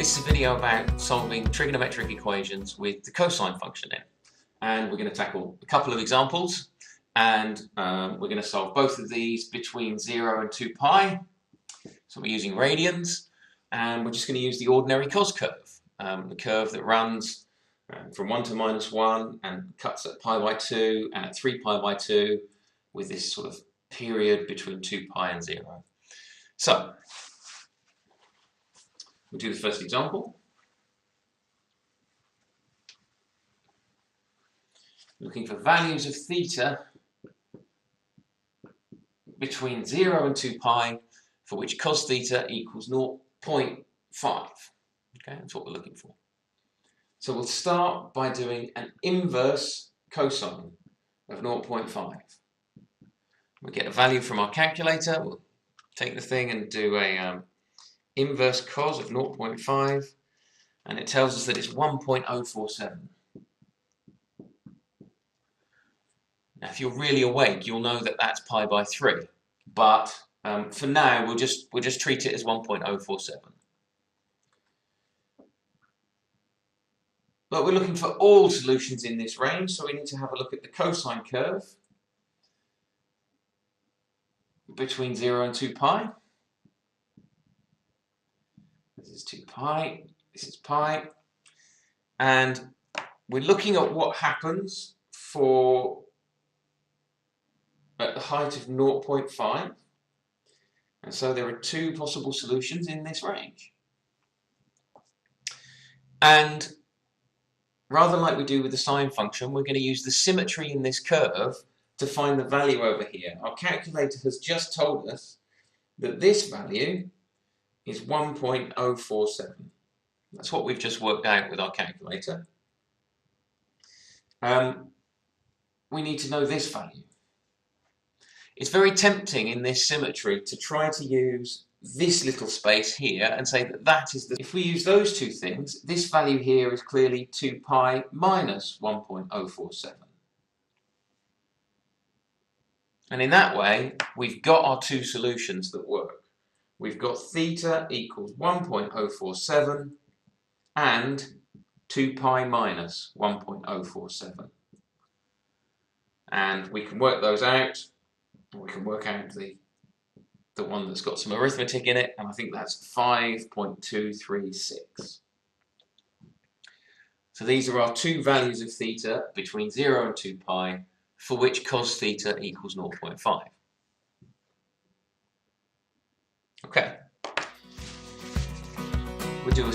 This is a video about solving trigonometric equations with the cosine function in. And we're going to tackle a couple of examples, and we're going to solve both of these between 0 and 2 pi. So we're using radians, and we're just going to use the ordinary cos curve, the curve that runs from 1 to -1 and cuts at pi by 2 and at 3 pi by 2 with this sort of period between 2 pi and 0. So we'll do the first example. Looking for values of theta between 0 and 2 pi for which cos theta equals 0.5. Okay, that's what we're looking for. So we'll start by doing an inverse cosine of 0.5. We get a value from our calculator. We'll take the thing and do a inverse cos of 0.5, and it tells us that it's 1.047. Now, if you're really awake, you'll know that that's pi by 3, but for now we'll just treat it as 1.047. But we're looking for all solutions in this range, so we need to have a look at the cosine curve between 0 and 2 pi. This is 2 pi, this is pi, and we're looking at what happens at the height of 0.5, and so there are two possible solutions in this range. And rather like we do with the sine function, we're going to use the symmetry in this curve to find the value over here. Our calculator has just told us that this value is 1.047. That's what we've just worked out with our calculator. We need to know this value. It's very tempting in this symmetry to try to use this little space here and say that that is the... If we use those two things, this value here is clearly 2 pi minus 1.047. And in that way, we've got our two solutions that work. We've got theta equals 1.047 and 2 pi minus 1.047. And we can work those out. We can work out the one that's got some arithmetic in it, and I think that's 5.236. So these are our two values of theta between 0 and 2 pi for which cos theta equals 0.5. Okay. We'll do a